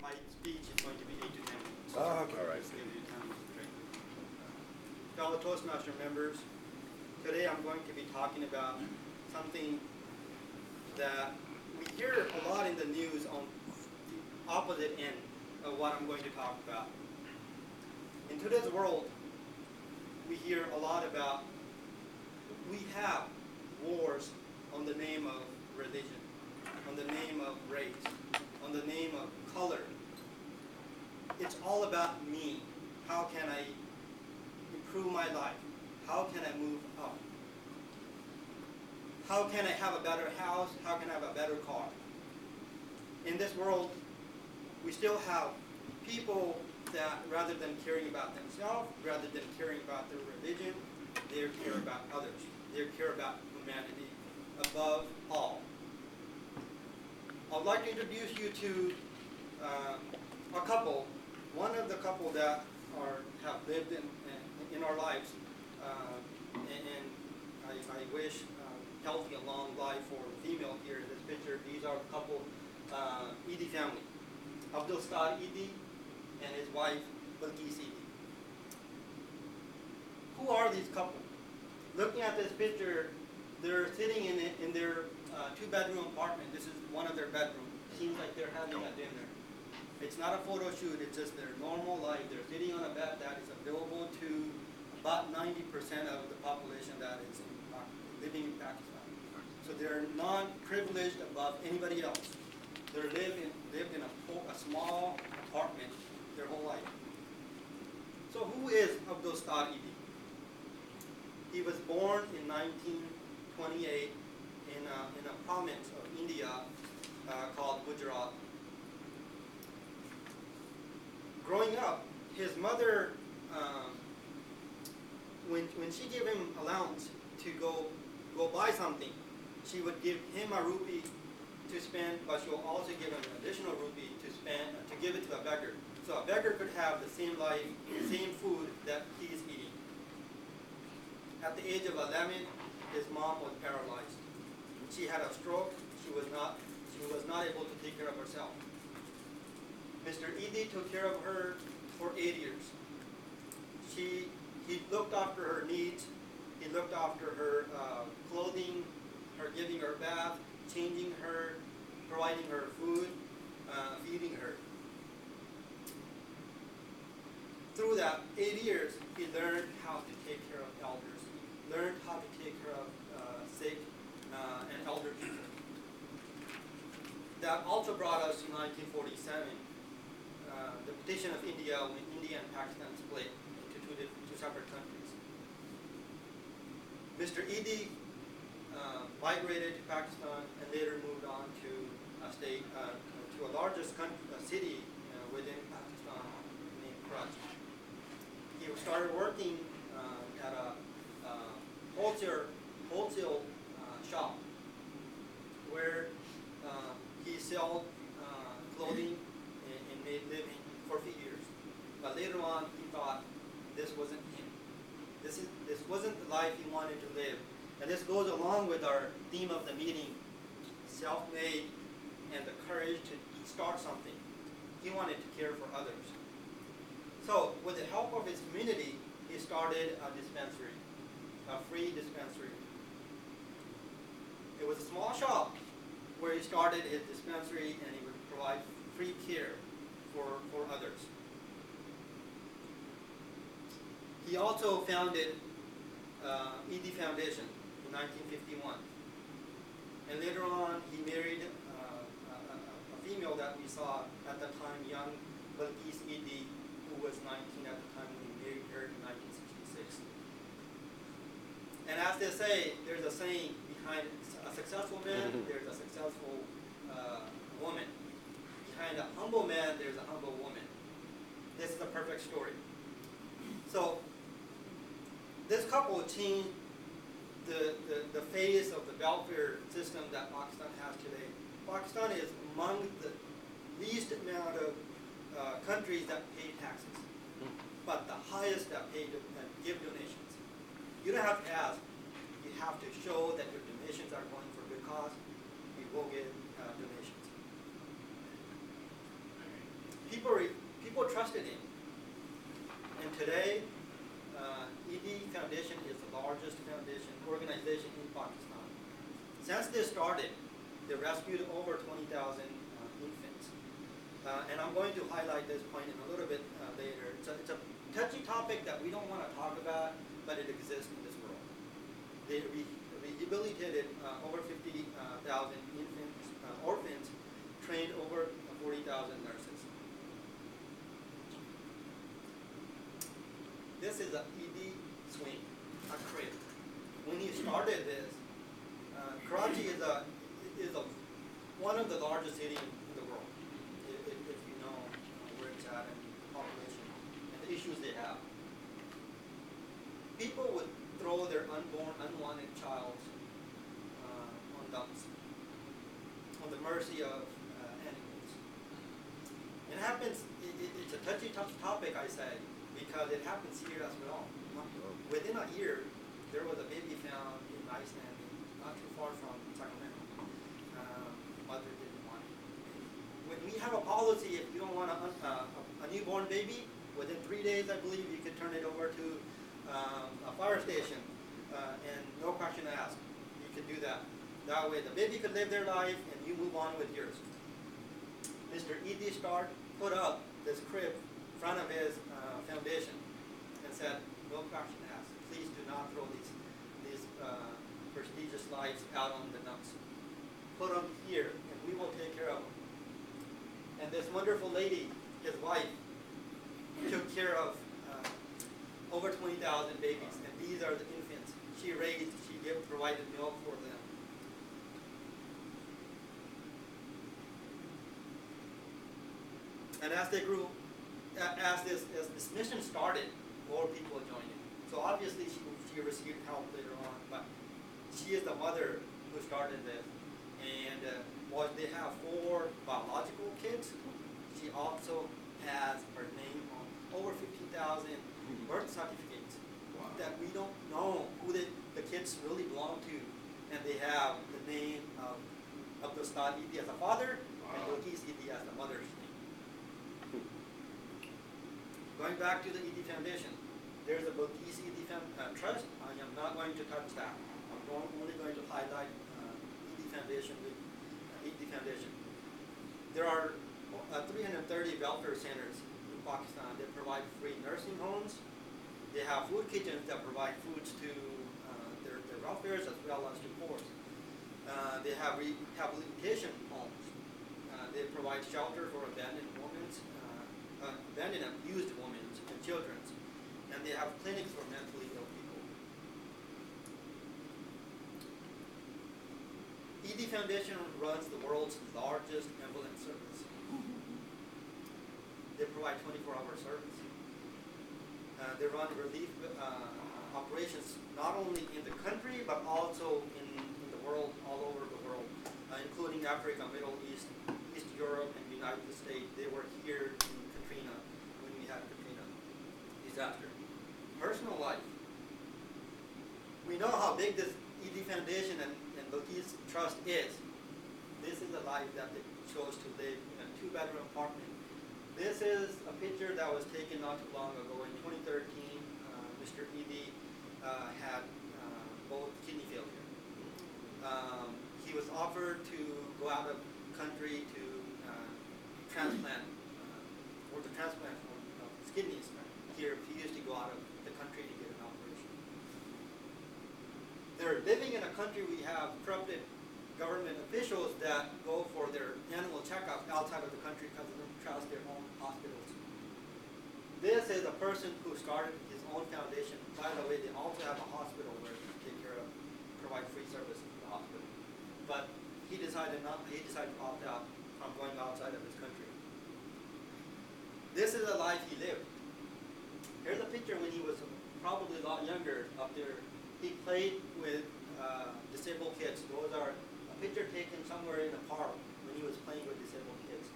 my speech is going to be 8 to 10 minutes. Oh, okay. All right. Just give you time to drink. Fellow Toastmaster members, today I'm going to be talking about something that we hear a lot in the news on the opposite end of what I'm going to talk about. In today's world, we hear a lot about, we have wars on the name of religion, on the name of race, on the name of color. It's all about me. How can I improve my life? How can I move up? How can I have a better house? How can I have a better car? In this world, we still have people that rather than caring about themselves, rather than caring about their religion, they care about others. They care about humanity above all. I'd like to introduce you to a couple. One of the couple that have lived in our lives, and I wish healthy and long life for female here in this picture. These are a couple, Edhi family. Abdul Star Edhi and his wife, Balkis Edhi. Who are these couple? Looking at this picture, they're sitting in their two-bedroom apartment. This is one of their bedrooms. Seems like they're having a dinner. It's not a photo shoot, it's just their normal life. They're sitting on a bed that is available to about 90% of the population that is living in Pakistan. So they're non-privileged above anybody else. They lived in a small apartment their whole life. So who is Abdul Star Edhi? He was born in 1928 in a province of India called Gujarat. Growing up, his mother, when she gave him allowance to go buy something, she would give him a rupee to spend, but she will also give him an additional rupee to spend to give it to a beggar. So a beggar could have the same life, the same food that he's eating. At the age of 11, his mom was paralyzed. She had a stroke. She was not able to take care of herself. Mr. Edhi took care of her for 8 years. He looked after her needs. He looked after her clothing, her giving her bath, changing her, providing her food, feeding her. Through that 8 years, he learned how to take care of elders, learned how to take care of sick and elder people. That also brought us to 1947, the partition of India, when India and Pakistan split into two separate countries. Mr. Edhi migrated to Pakistan and later moved on to a largest city within Pakistan named Karachi. He started working at a wholesale shop where he sold clothing and made living for a few years. But later on, he thought this wasn't him. This wasn't the life he wanted to live. And this goes along with our theme of the meeting, self-made and the courage to start something. He wanted to care for others. So with the help of his community, he started a dispensary, a free dispensary. It was a small shop where he started his dispensary, and he would provide free care for others. He also founded Edhi Foundation in 1951. And later on, he married a female that we saw at the time, young Balkis Edhi, who was 19 at the time when he married her in 1966. And as they say, there's a saying behind a successful man, there's a successful woman. Behind a humble man, there's a humble woman. This is a perfect story. So this couple changed the face of the welfare system that Pakistan has today. Pakistan is among the least amount of countries that pay taxes, but the highest that pay that give donations. You don't have to ask. You have to show that your donations are going for a good cause. You will get donations. people trusted him. And today, Edhi Foundation is the largest organization in Pakistan. Since they started, they rescued over 20,000 infants. And I'm going to highlight this point in a little bit later. It's a touchy topic that we don't want to talk about, but it exists in this world. They rehabilitated over 50,000 infants, orphans, trained over 40,000 nurses. This is a Edhi swing, a crib. When he started this, Karachi is one of the largest cities in the world, if you know where it's at and the population and the issues they have. People would throw their unborn, unwanted child on dumps, on the mercy of animals. It happens, it's a touchy topic, I say, because it happens here as well. Within a year, there was a baby found in Iceland, not too far from Sacramento. Mother didn't want it. When we have a policy, if you don't want a newborn baby, within 3 days, I believe, you could turn it over to a fire station, and no question asked. You could do that. That way, the baby could live their life, and you move on with yours. Mr. Edhi put up this crib in front of his foundation and said, no question asked. Please do not throw these prestigious lives out on the dumps. Put them here, and we will take care of them. And this wonderful lady, his wife, took care of over 20,000 babies, and these are the infants she raised. She provided milk for them. And as they grew, as this mission started, more people joined in. So obviously she received help later on, but she is the mother who started this. And they have 4 biological kids. She also has her name on over 50,000 birth certificates. Wow. That we don't know who the kids really belong to. And they have the name of Abdul Edhi as a father, and Bilqis Edhi as the mother's name. Going back to the Edhi Foundation, there's a Bilqis Edhi Trust. I am not going to touch that. I'm only going to highlight Edhi Foundation with Edhi Foundation. There are 330 welfare centers in Pakistan. They provide free nursing homes. They have food kitchens that provide foods to their welfares as well as to poor. They have rehabilitation homes. They provide shelter for abandoned women, abandoned and abused women and children. And they have clinics for mentally ill people. Edhi Foundation runs the world's largest ambulance service. They provide 24-hour service. They run relief operations not only in the country but also in the world, all over the world, including Africa, Middle East, East Europe, and the United States. They were here in Katrina when we had Katrina disaster. Personal life. We know how big this Edhi Foundation and Bilqis Trust is. This is a life that they chose to live in a 2-bedroom apartment. This is a picture that was taken not too long ago. In 2013, Mr. Edhi had both kidney failure. He was offered to go out of country to transplant, or to transplant of his kidneys. He refused to go out of the country to get an operation. They're living in a country we have corrupted government officials that go for their annual checkup outside of the country because they don't trust their own hospitals. This is a person who started his own foundation. By the way, they also have a hospital where they take care of, provide free services to the hospital. But he decided to opt out from going outside of his country. This is a life he lived. Here's a picture when he was probably a lot younger up there. He played with disabled kids. Those are a picture taken somewhere in a park when he was playing with disabled kids.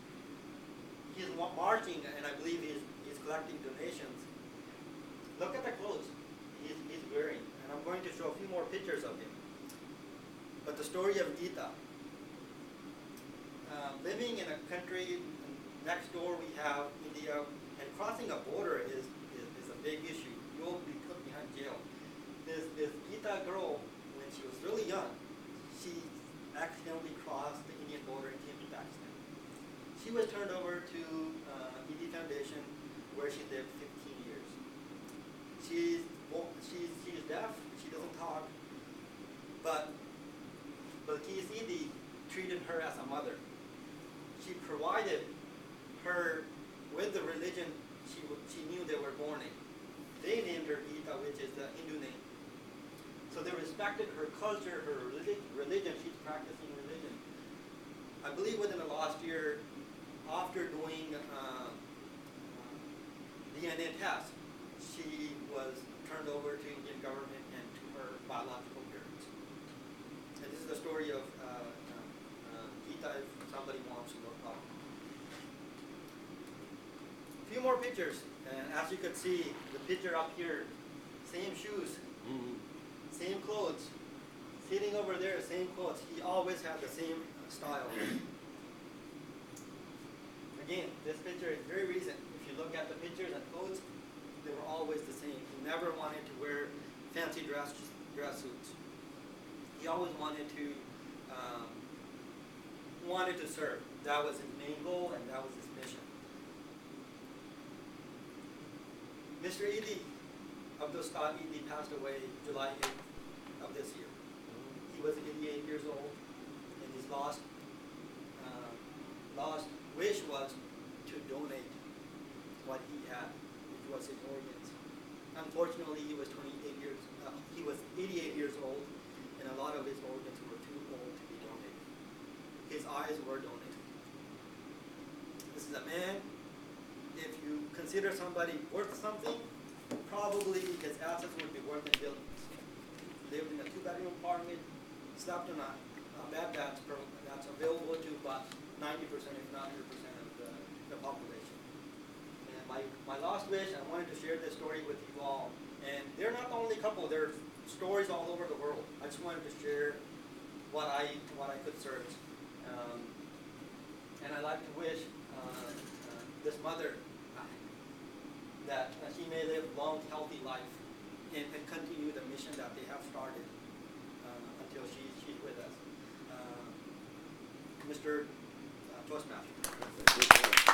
He's marching, and I believe he's collecting donations. Look at the clothes he's wearing, and I'm going to show a few more pictures of him. But the story of Gita. Living in a country next door we have India, and crossing a border is a big issue. You'll be put behind jail. This Gita girl, when she was really young, she accidentally crossed the Indian border and came to Pakistan. She was turned over to Edhi Foundation, where she lived 15 years. She's deaf. She doesn't talk, but Edhi treated her as a mother. She provided her with the religion she knew they were born in. They named her Gita, which is the Hindu name. So they respected her culture, her religion. She's practicing religion. I believe within the last year, after doing DNA tests, she was turned over to Indian government and to her biological parents. And this is the story of Gita, if somebody wants to look up. A few more pictures. And as you can see, the picture up here, same shoes, same clothes. Sitting over there, same clothes. He always had the same style. Again, this picture is very recent. If you look at the pictures and clothes, they were always the same. He never wanted to wear fancy dress suits. He always wanted to serve. That was his main goal, and that was his mission. Mr. Edhi, Abdul Scott Edhi, passed away July 8th of this year. He was 88 years old, and his last wish was to donate what he had, which was his organs. Unfortunately, he was 88 years old, and a lot of his organs were too old to be donated. His eyes were donated. This is a man, if you consider somebody worth something, probably his assets would be worth in billions. Lived in a 2-bedroom apartment, slept in a bed that's available to about 90%, if not 100% of the population. And my last wish, I wanted to share this story with you all. And they're not the only couple, there are stories all over the world. I just wanted to share what I could search. And I'd like to wish this mother that she may live a long, healthy life and continue the mission that they have started until she's with us. Mr. Toastmaster.